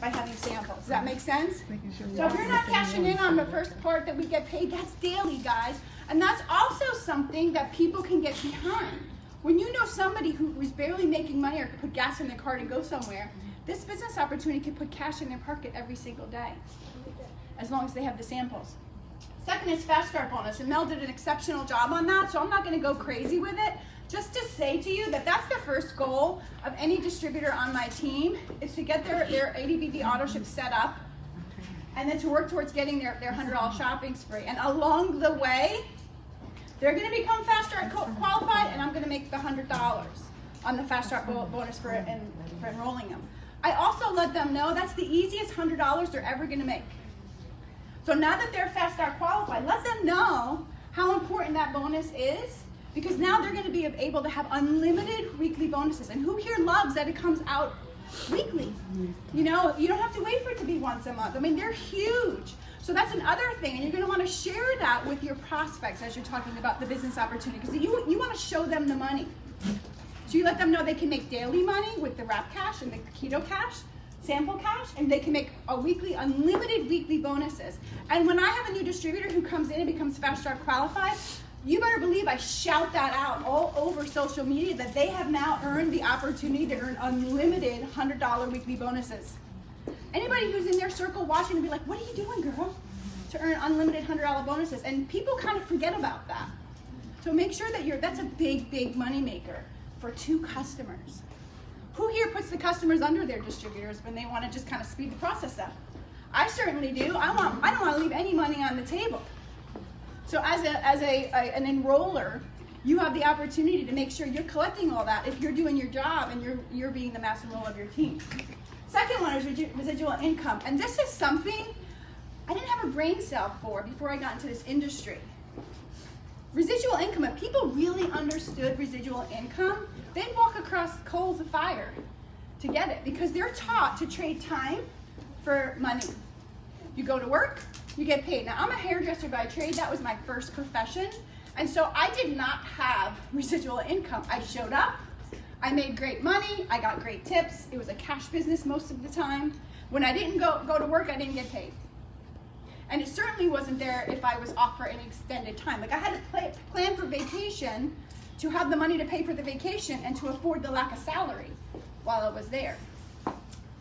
by having samples. Does that make sense? Sure So if you're not cashing in on the first part that we get paid, that's daily, guys. And that's also something that people can get behind. When you know somebody who is barely making money or could put gas in their car to go somewhere, this business opportunity can put cash in their pocket every single day, as long as they have the samples. Second is Fast Start bonus, and Mel did an exceptional job on that, so I'm not going to go crazy with it. Just to say to you that that's the first goal of any distributor on my team, is to get their ADVV auto ship set up, and then to work towards getting their $100 shopping spree. And along the way, they're going to become Fast Start qualified, and I'm going to make the $100 on the Fast Start bonus for enrolling them. I also let them know that's the easiest $100 they're ever going to make. So now that they're Fast Start qualified, let them know how important that bonus is, because now they're going to be able to have unlimited weekly bonuses. And who here loves that it comes out weekly? You know, you don't have to wait for it to be once a month. I mean, they're huge. So that's another thing, and you're going to want to share that with your prospects as you're talking about the business opportunity, because you want to show them the money. So you let them know they can make daily money with the Wrap Cash and the Keto Cash, Sample Cash, and they can make a weekly, unlimited weekly bonuses. And when I have a new distributor who comes in and becomes Fast Start qualified, you better believe I shout that out all over social media that they have now earned the opportunity to earn unlimited $100 weekly bonuses. Anybody who's in their circle watching will be like, what are you doing, girl, to earn unlimited $100 bonuses? And people kind of forget about that. So make sure that that's a big, big money maker for 2 customers. Who here puts the customers under their distributors when they want to just kind of speed the process up? I certainly do. I don't want to leave any money on the table. So as an enroller, you have the opportunity to make sure you're collecting all that if you're doing your job and you're being the master enroller of your team. Second one is residual income, and this is something I didn't have a brain cell for before I got into this industry. Residual income, if people really understood residual income, they'd walk across coals of fire to get it, because they're taught to trade time for money. You go to work, you get paid. Now, I'm a hairdresser by trade. That was my first profession, and so I did not have residual income. I showed up, I made great money, I got great tips. It was a cash business most of the time. When I didn't go to work, I didn't get paid. And it certainly wasn't there if I was off for an extended time. Like, I had to plan for vacation to have the money to pay for the vacation and to afford the lack of salary while I was there,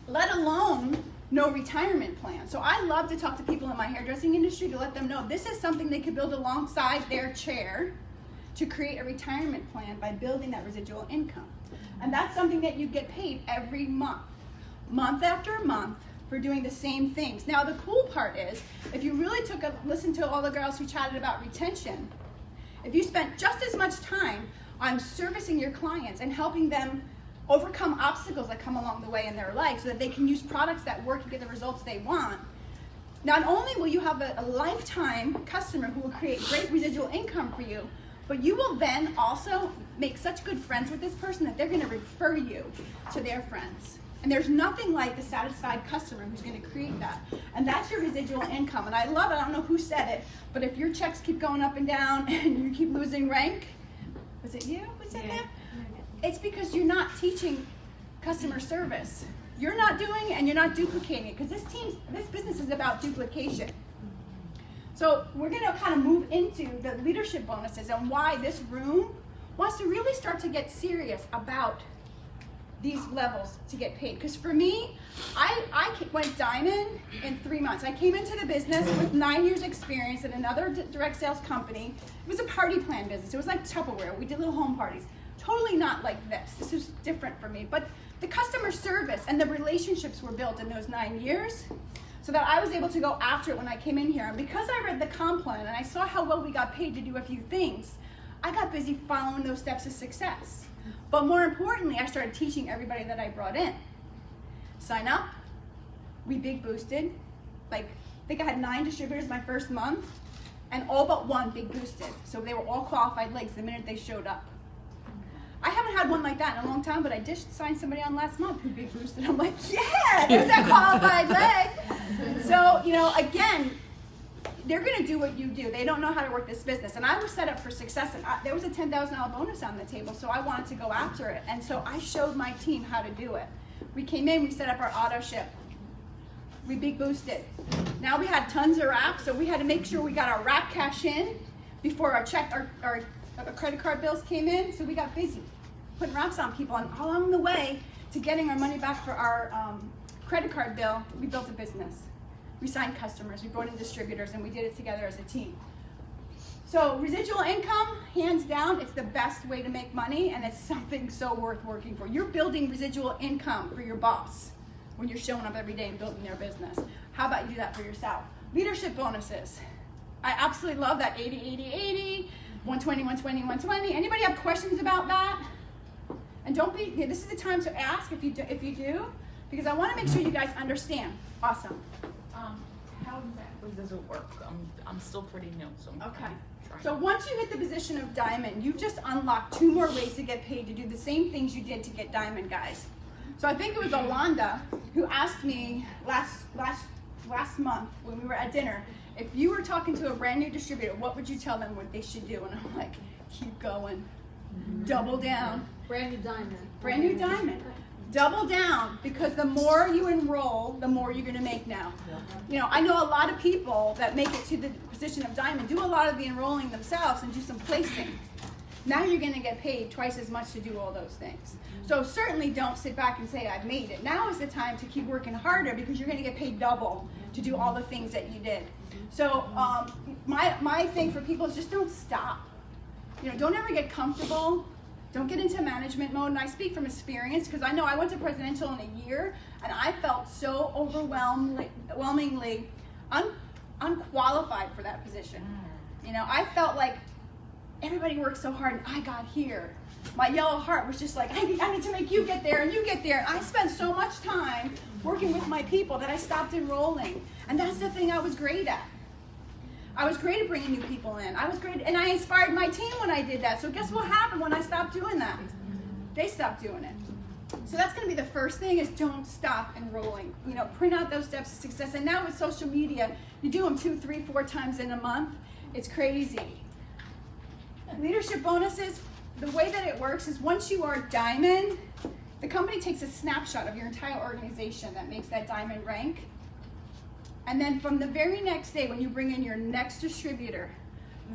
let alone no retirement plan. So I love to talk to people in my hairdressing industry to let them know this is something they could build alongside their chair to create a retirement plan by building that residual income. And that's something that you get paid every month after month, for doing the same things. Now, the cool part is, if you really listen to all the girls who chatted about retention, if you spent just as much time on servicing your clients and helping them overcome obstacles that come along the way in their life so that they can use products that work to get the results they want, not only will you have a lifetime customer who will create great residual income for you, but you will then also make such good friends with this person that they're going to refer you to their friends. And there's nothing like the satisfied customer who's going to create that. And that's your residual income. And I love it. I don't know who said it, but if your checks keep going up and down and you keep losing rank, was it you who said that? It's because you're not teaching customer service. You're not doing it and you're not duplicating it, because this business is about duplication. So we're going to kind of move into the leadership bonuses and why this room wants to really start to get serious about these levels to get paid. Because for me, I went diamond in 3 months. I came into the business with 9 years experience in another direct sales company. It was a party plan business. It was like Tupperware. We did little home parties. Totally not like this. This is different for me. But the customer service and the relationships were built in those 9 years so that I was able to go after it when I came in here. And because I read the comp plan and I saw how well we got paid to do a few things, I got busy following those steps of success. But more importantly, I started teaching everybody that I brought in. Sign up, we big boosted. Like, I think I had 9 distributors my first month, and all but 1 big boosted. So they were all qualified legs the minute they showed up. I haven't had one like that in a long time, but I did sign somebody on last month who big boosted. I'm like, yeah, there's that qualified leg. So, you know, again, they're going to do what you do. They don't know how to work this business. And I was set up for success. And there was a $10,000 bonus on the table, so I wanted to go after it. And so I showed my team how to do it. We came in, we set up our auto ship. we big boosted. Now we had tons of wraps, so we had to make sure we got our wrap cash in before our credit card bills came in, so we got busy putting wraps on people. And along the way to getting our money back for our credit card bill, we built a business. We signed customers, we brought in distributors, and we did it together as a team. So residual income, hands down, it's the best way to make money, and it's something so worth working for. You're building residual income for your boss when you're showing up every day and building their business. How about you do that for yourself? Leadership bonuses. I absolutely love that 80, 80, 80, 120, 120, 120. Anybody have questions about that? And don't be, this is the time to ask if you do, because I want to make sure you guys understand. Awesome. How does it work? I'm still pretty new, so I'm okay. trying. So once you hit the position of diamond, you just unlock 2 more ways to get paid to do the same things you did to get diamond, guys. So I think it was Alonda who asked me last month when we were at dinner, if you were talking to a brand new distributor, what would you tell them what they should do? And I'm like, keep going, double down. Brand new diamond. Brand new diamond. Double down, because the more you enroll, the more you're going to make now. You know, I know a lot of people that make it to the position of diamond do a lot of the enrolling themselves and do some placing. Now you're going to get paid twice as much to do all those things. So certainly don't sit back and say, I've made it. Now is the time to keep working harder, because you're going to get paid double to do all the things that you did. So my thing for people is just don't stop. You know, don't ever get comfortable. Don't get into management mode. And I speak from experience, because I know I went to presidential in a year, and I felt so overwhelmingly unqualified for that position. You know, I felt like everybody worked so hard, and I got here. My yellow heart was just like, I need to make you get there, and you get there. And I spent so much time working with my people that I stopped enrolling. And that's the thing I was great at. I was great at bringing new people in. I was great, and I inspired my team when I did that. So guess what happened when I stopped doing that? They stopped doing it. So that's going to be the first thing, is don't stop enrolling. You know, print out those steps to success. And now with social media, you do them 2, 3, 4 times in a month. It's crazy. Leadership bonuses, the way that it works is once you are diamond, the company takes a snapshot of your entire organization that makes that diamond rank. And then from the very next day, when you bring in your next distributor,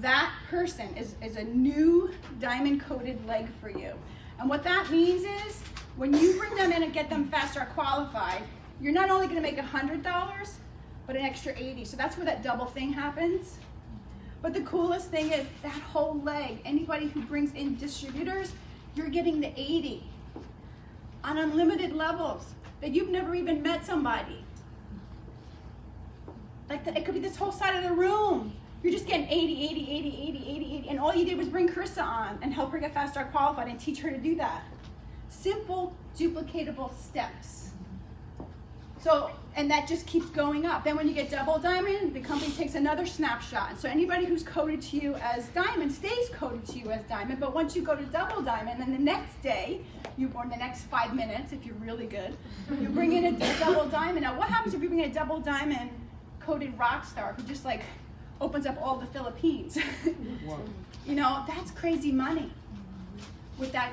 that person is a new diamond-coated leg for you. And what that means is, when you bring them in and get them fast start qualified, you're not only going to make $100, but an extra 80. So that's where that double thing happens. But the coolest thing is that whole leg, anybody who brings in distributors, you're getting the 80 on unlimited levels that you've never even met somebody. Like it could be this whole side of the room. You're just getting 80, 80, 80, 80, 80, 80, and all you did was bring Carissa on and help her get fast start qualified and teach her to do that. Simple, duplicatable steps. So, and that just keeps going up. Then when you get double diamond, the company takes another snapshot. And so anybody who's coded to you as diamond stays coded to you as diamond. But once you go to double diamond, then the next day, or the next 5 minutes, if you're really good, you bring in a double diamond. Now, what happens if you bring in a double diamond coded rock star who just like opens up all the Philippines? You know, that's crazy money with that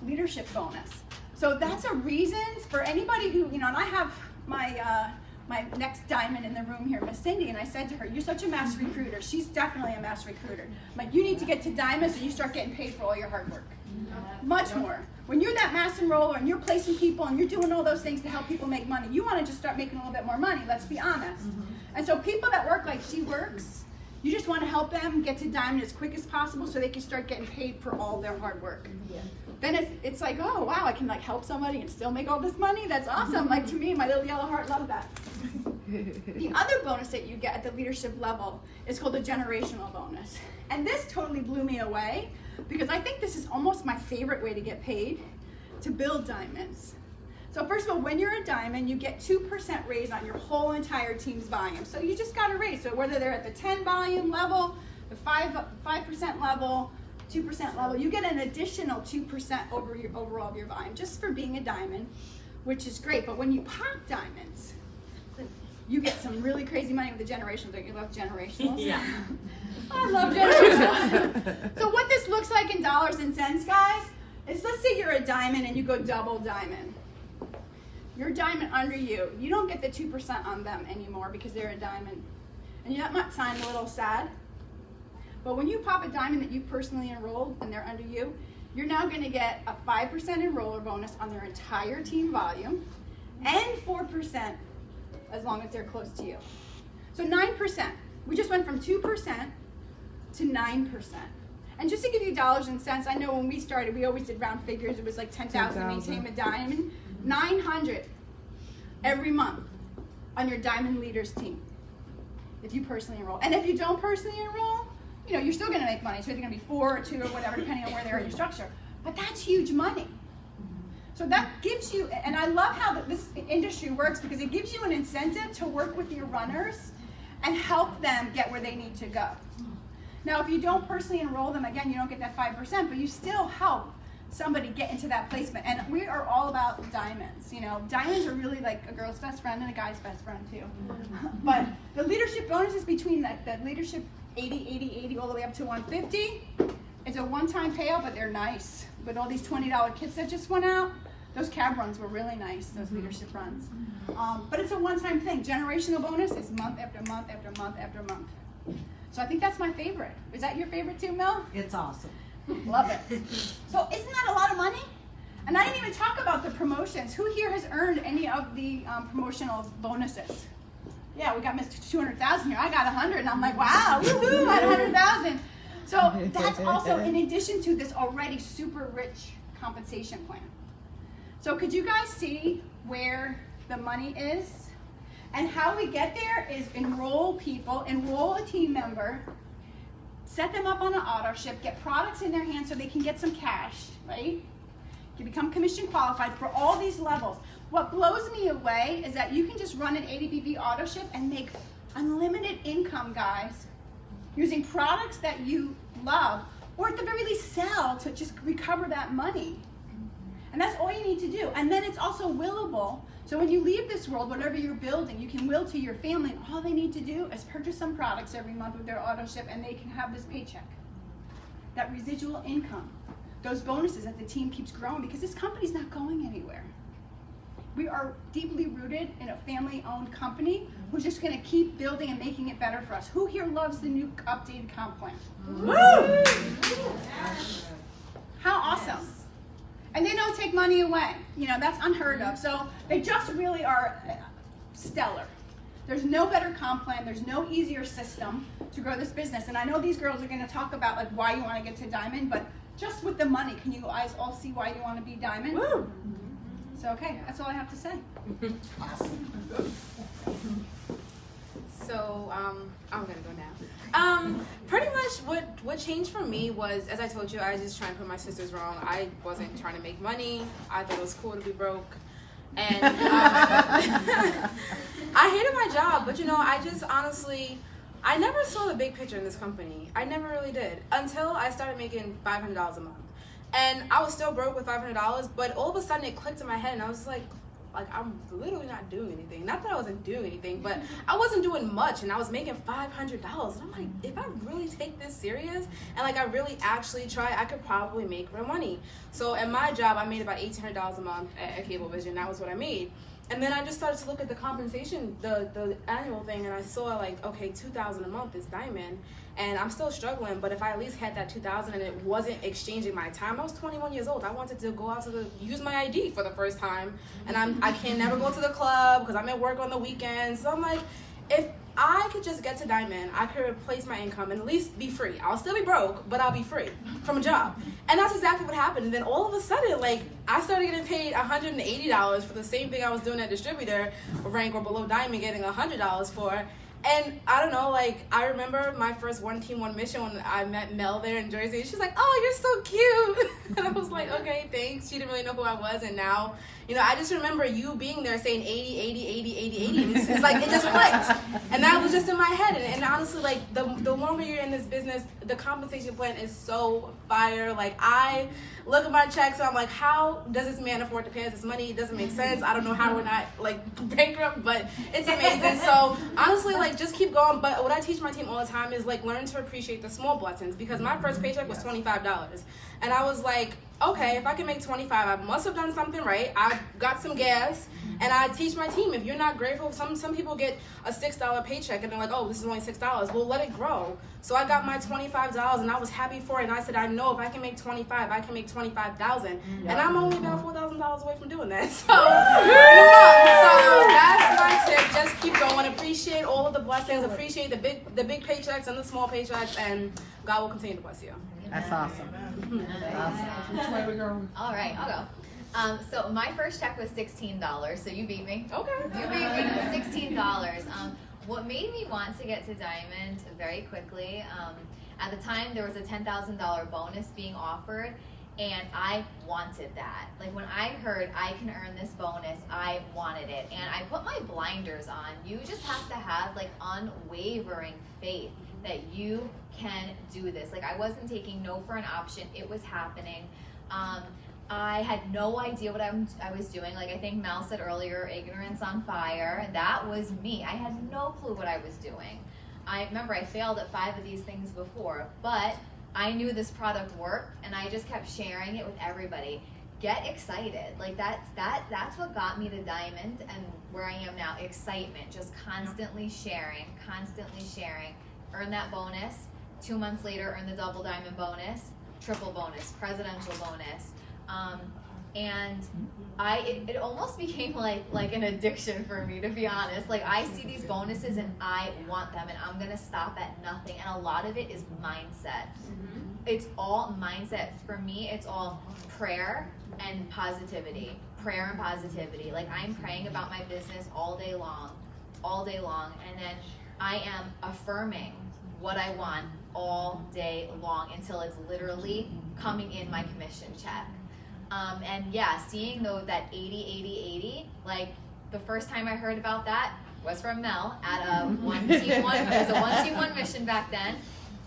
leadership bonus. So that's a reason for anybody who, you know, and I have my next diamond in the room here, Miss Cindy, and I said to her, you're such a mass recruiter. She's definitely a mass recruiter. Like, you need to get to diamond so you start getting paid for all your hard work. Much more. When you're that mass enroller and you're placing people and you're doing all those things to help people make money, you want to just start making a little bit more money, let's be honest. And so people that work like she works, you just want to help them get to diamond as quick as possible so they can start getting paid for all their hard work. Then it's like, oh wow, I can like help somebody and still make all this money. That's awesome. Like, to me, my little yellow heart, love that. The other bonus that you get at the leadership level is called a generational bonus. And this totally blew me away, because I think this is almost my favorite way to get paid, to build diamonds. So first of all, when you're a diamond, you get 2% raise on your whole entire team's volume. So you just got a raise. So whether they're at the 10 volume level, the 5% level, 2% level, you get an additional 2% over your overall of your volume just for being a diamond, which is great. But when you pop diamonds, you get some really crazy money with the generations. Don't you love generationals? Yeah. I love generationals. So what this looks like in dollars and cents, guys, is let's say you're a diamond and you go double diamond. your diamond under you, you don't get the 2% on them anymore because they're a diamond. And that might sound a little sad, but when you pop a diamond that you personally enrolled and they're under you, you're now going to get a 5% enroller bonus on their entire team volume and 4% as long as they're close to you. So 9%. We just went from 2% to 9%. And just to give you dollars and cents, I know when we started, we always did round figures. It was like 10,000 to maintain a diamond. 900 every month on your diamond leaders team if you personally enroll. And if you don't personally enroll, you know, you're still going to make money. So it's going to be 4 or 2 or whatever, depending on where they are in your structure. But that's huge money. So that gives you, and I love how this industry works because it gives you an incentive to work with your runners and help them get where they need to go. Now, if you don't personally enroll them, again, you don't get that 5%, but you still help somebody get into that placement. And we are all about diamonds. You know, diamonds are really like a girl's best friend and a guy's best friend too. But the leadership bonuses between the leadership 80, 80, 80, all the way up to 150, it's a one-time payout, but they're nice. With all these $20 kits that just went out, those cab runs were really nice, those leadership runs. But it's a one-time thing. Generational bonus is month after month after month after month. So I think that's my favorite. Is that your favorite too, Mel? It's awesome. Love it. So isn't that a lot of money? And I didn't even talk about the promotions. Who here has earned any of the promotional bonuses? Yeah, we got Mr. 200,000 here. I got 100, and I'm like, wow, woohoo, I had 100,000. So that's also in addition to this already super rich compensation plan. So could you guys see where the money is? And how we get there is enroll people, enroll a team member, set them up on an auto ship, get products in their hands so they can get some cash, right? You become commission qualified for all these levels. What blows me away is that you can just run an ADBV auto ship and make unlimited income, guys, using products that you love, or at the very least sell to just recover that money. And that's all you need to do. And then it's also willable. So when you leave this world, whatever you're building, you can will to your family. And all they need to do is purchase some products every month with their auto ship, and they can have this paycheck. That residual income. Those bonuses as the team keeps growing, because this company's not going anywhere. We are deeply rooted in a family-owned company who's just going to keep building and making it better for us. Who here loves the new updated comp plan? Woo! How awesome. And they don't take money away. You know, that's unheard of. So they just really are stellar. There's no better comp plan. There's no easier system to grow this business. And I know these girls are going to talk about like why you want to get to Diamond, but just with the money, can you guys all see why you want to be Diamond? Woo! So, okay, that's all I have to say. So, I'm gonna go now. Pretty much what changed for me was, as I told you, I was just trying to put my sisters wrong. I wasn't trying to make money. I thought it was cool to be broke. And I hated my job, but you know, I just honestly, I never saw the big picture in this company. I never really did until I started making $500 a month. And I was still broke with $500, but all of a sudden it clicked in my head and I was like I'm literally not doing anything. Not that I wasn't doing anything, but I wasn't doing much and I was making $500. And I'm like, if I really take this serious and like I really actually try, I could probably make real money. So at my job, I made about $1,800 a month at Cablevision. That was what I made. And then I just started to look at the compensation, the annual thing, and I saw like, okay, $2,000 a month is Diamond, and I'm still struggling. But if I at least had that $2,000 and it wasn't exchanging my time, I was 21 years old. I wanted to go out to use my ID for the first time, and I can never go to the club because I'm at work on the weekends. So I'm like, if I could just get to Diamond, I could replace my income and at least be free. I'll still be broke, but I'll be free from a job. And that's exactly what happened. And then all of a sudden, like, I started getting paid $180 for the same thing I was doing at distributor rank or below Diamond, getting $100 for. And I don't know, like, I remember my first One Team, One Mission when I met Mel there in Jersey. She's like, oh, you're so cute. And I was like, okay, thanks. She didn't really know who I was. And now, you know, I just remember you being there saying 80, 80, 80, 80, 80. And it's like, it just clicked. And that was just in my head. And honestly, like, the longer you're in this business, the compensation plan is so fire. Like, I look at my checks and I'm like, how does this man afford to pay us this money? It doesn't make sense. I don't know how we're not, like, bankrupt, but it's amazing. So So honestly, like, just keep going. But what I teach my team all the time is like learn to appreciate the small blessings, because my first paycheck was $25, and I was like, okay, if I can make 25, I must have done something right. I got some gas, and I teach my team, if you're not grateful, some people get a $6 paycheck and they're like, oh, this is only $6. Well, let it grow. So I got my $25 and I was happy for it, and I said, I know if I can make 25, I can make 25,000, and I'm only about $4,000 away from doing that. So, so that's my tip. Just keep going. Appreciate all of the blessings. Appreciate the big paychecks and the small paychecks, and God will continue to bless you. That's awesome. Which way we going? All right, I'll go. So my first check was $16, so you beat me. Okay. You beat me with $16. What made me want to get to Diamond very quickly, at the time there was a $10,000 bonus being offered, and I wanted that. Like, when I heard I can earn this bonus, I wanted it. And I put my blinders on. You just have to have like unwavering faith that you can do this. Like, I wasn't taking no for an option. It was happening. I had no idea what I was doing. Like I think Mel said earlier, ignorance on fire. That was me. I had no clue what I was doing. I remember I failed at 5 of these things before, but I knew this product worked, and I just kept sharing it with everybody. Get excited. Like that's what got me to Diamond and where I am now. Excitement, just constantly sharing. Earn that bonus. 2 months later, earn the double diamond bonus, triple bonus, presidential bonus. And it almost became like an addiction for me, to be honest. Like, I see these bonuses and I want them, and I'm gonna stop at nothing. And a lot of it is mindset. It's all mindset. For me, it's all prayer and positivity. Like, I'm praying about my business all day long. And then I am affirming what I want all day long until it's literally coming in my commission check. And yeah, seeing that 80, like the first time I heard about that was from Mel at a one team one mission back then.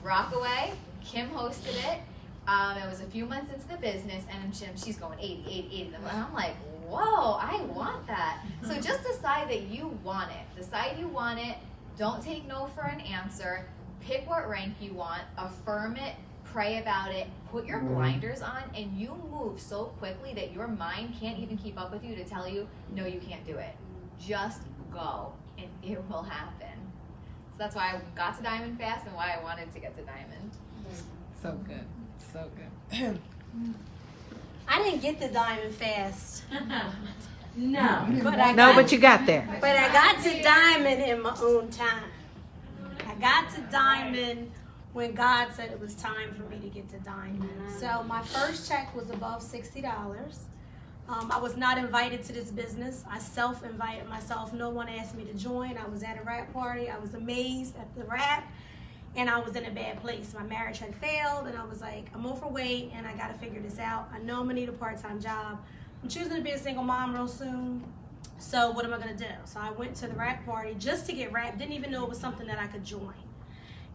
Rockaway, Kim hosted it. It was a few months into the business, and she's going 80. And I'm like, whoa, I want that. So just decide that you want it. Decide you want it. Don't take no for an answer. Pick what rank you want. Affirm it. Pray about it, put your blinders on, and you move so quickly that your mind can't even keep up with you to tell you, no, you can't do it. Just go, and it will happen. So that's why I got to Diamond fast and why I wanted to get to Diamond. So good. I didn't get the Diamond fast. No. But you got there. But I got to Diamond in my own time. I got to Diamond when God said it was time for me to get to Diamond. So my first check was above $60. I was not invited to this business. I self-invited myself. No one asked me to join. I was at a rap party. I was amazed at the rap, and I was in a bad place. My marriage had failed, and I was like, I'm overweight, and I got to figure this out. I know I'm going to need a part-time job. I'm choosing to be a single mom real soon. So what am I going to do? So I went to the rap party just to get rap. Didn't even know it was something that I could join.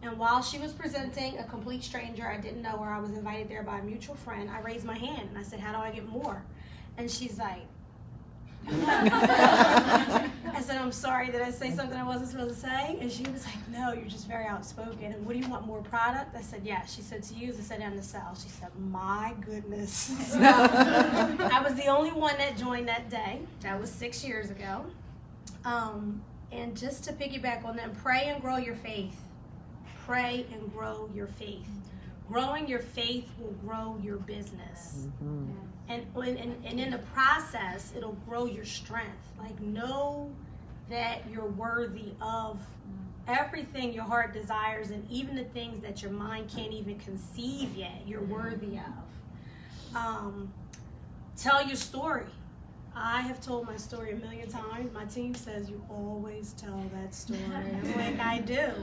And while she was presenting, a complete stranger, I didn't know her, I was invited there by a mutual friend, I raised my hand and I said, how do I get more? And she's like, I said, I'm sorry, did I say something I wasn't supposed to say? And she was like, no, you're just very outspoken. And what do you want, more product? I said, yeah. She said, to use? I said, and to sell. She said, my goodness. So I was the only one that joined that day. That was 6 years ago. And just to piggyback on that, pray and grow your faith. Pray and grow your faith. Growing your faith will grow your business. And in the process, it'll grow your strength. Like, know that you're worthy of everything your heart desires, and even the things that your mind can't even conceive yet, you're worthy of. Tell your story. I have told my story 1,000,000 times. My team says you always tell that story. I'm like, I do.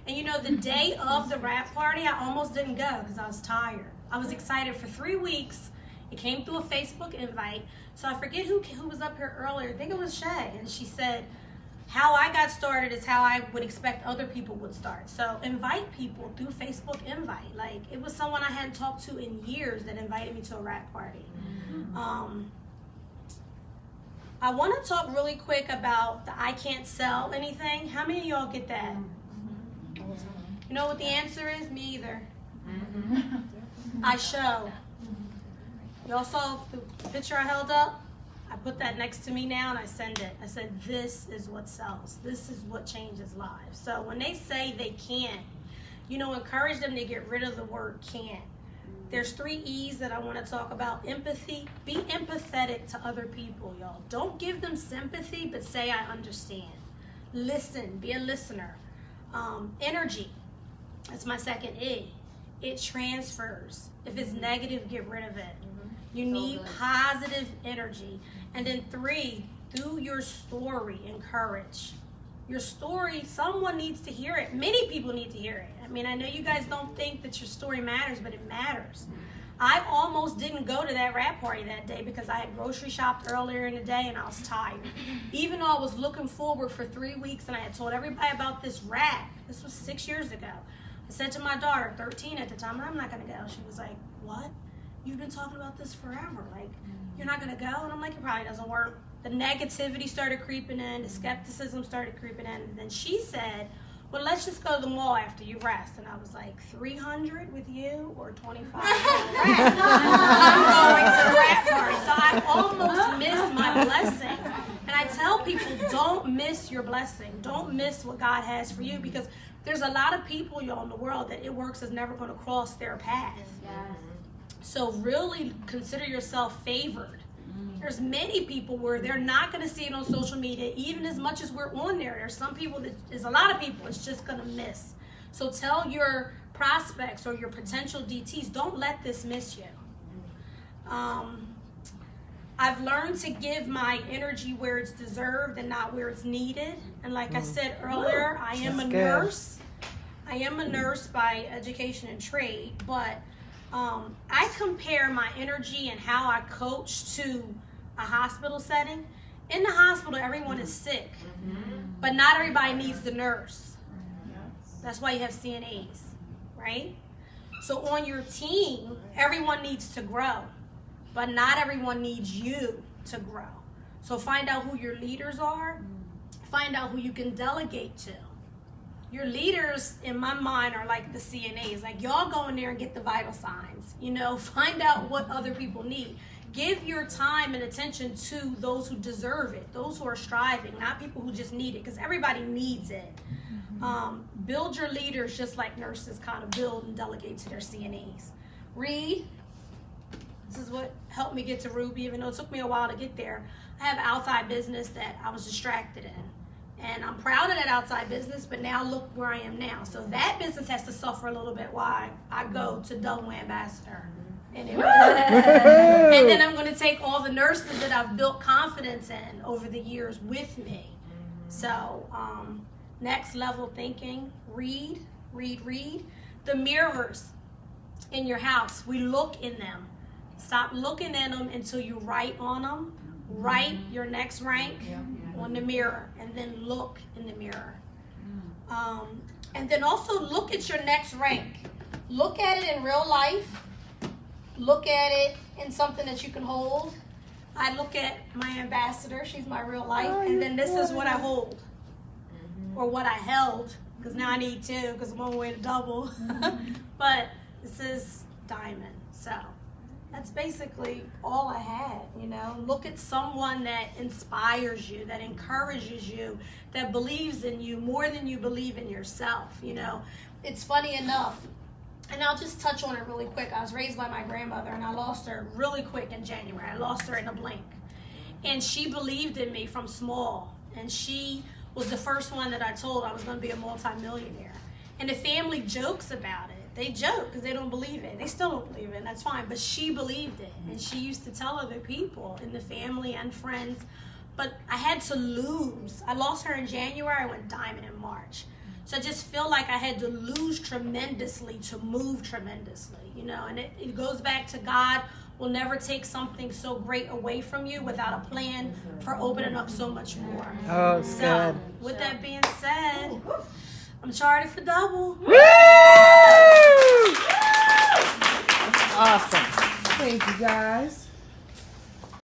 And you know, the day of the rap party, I almost didn't go because I was tired. I was excited for 3 weeks. It came through a Facebook invite. So I forget who was up here earlier. I think it was Shay. And she said, how I got started is how I would expect other people would start. So invite people through Facebook invite. Like, it was someone I hadn't talked to in years that invited me to a rap party. I want to talk really quick about the I can't sell anything. How many of y'all get that? You know what the answer is? Me either. I show. Y'all saw the picture I held up? I put that next to me now and I send it. I said, this is what sells. This is what changes lives. So when they say they can't, encourage them to get rid of the word can't. There's 3 E's that I want to talk about. Empathy. Be empathetic to other people, y'all. Don't give them sympathy, but say I understand. Listen. Be a listener. Energy. That's my second E. It transfers. If it's negative, get rid of it. You need positive energy. And then 3, through your story, encourage. Your story, someone needs to hear it. Many people need to hear it. I mean, I know you guys don't think that your story matters, but it matters. I almost didn't go to that rap party that day because I had grocery shopped earlier in the day and I was tired. Even though I was looking forward for 3 weeks and I had told everybody about this rap. This was 6 years ago. I said to my daughter, 13 at the time, I'm not going to go. She was like, what? You've been talking about this forever. Like, you're not going to go? And I'm like, it probably doesn't work. The negativity started creeping in. The skepticism started creeping in. And then she said, well, let's just go to the mall after you rest. And I was like, 300 with you or 25 for the rap? I'm going to the rap party. So I almost missed my blessing. And I tell people, don't miss your blessing. Don't miss what God has for you, because there's a lot of people, y'all, in the world that it works is never going to cross their path. Yes. So really consider yourself favored. There's many people where they're not going to see it on social media, even as much as we're on there. There's a lot of people it's just going to miss. So tell your prospects or your potential DTs, don't let this miss you. I've learned to give my energy where it's deserved and not where it's needed. And like I said earlier, I am a nurse. I am a nurse by education and trade, but I compare my energy and how I coach to a hospital setting. In the hospital, everyone is sick, but not everybody needs the nurse. That's why you have CNAs, right? So on your team, everyone needs to grow, but not everyone needs you to grow. So find out who your leaders are, find out who you can delegate to. Your leaders, in my mind, are like the CNAs. Like, y'all go in there and get the vital signs. Find out what other people need. Give your time and attention to those who deserve it, those who are striving, not people who just need it, because everybody needs it. Build your leaders just like nurses kind of build and delegate to their CNAs. Read. This is what helped me get to Ruby, even though it took me a while to get there. I have outside business that I was distracted in. And I'm proud of that outside business, but now look where I am now. So that business has to suffer a little bit while I go to Double Ambassador. And then I'm going to take all the nurses that I've built confidence in over the years with me. So next level thinking, read. The mirrors in your house, we look in them. Stop looking in them until you write on them. Write your next rank on the mirror, and then look in the mirror. And then also look at your next rank. Look at it in real life. Look at it in something that you can hold. I look at my ambassador, she's my real life, and then this is what I hold, or what I held, because now I need 2, because I'm on the way to double. But this is diamond. So that's basically all I had, Look at someone that inspires you, that encourages you, that believes in you more than you believe in yourself, It's funny enough, and I'll just touch on it really quick. I was raised by my grandmother, and I lost her really quick in January. I lost her in a blink. And she believed in me from small, and she was the first one that I told I was going to be a multimillionaire. And the family jokes about it. They joke because they don't believe it. They still don't believe it, and that's fine. But she believed it, and she used to tell other people in the family and friends. But I had to lose. I lost her in January. I went diamond in March. So I just feel like I had to lose tremendously to move tremendously, And it goes back to God will never take something so great away from you without a plan for opening up so much more. Oh, so, good. With that being said, I'm charted for double. Woo! Awesome. Thank you, guys.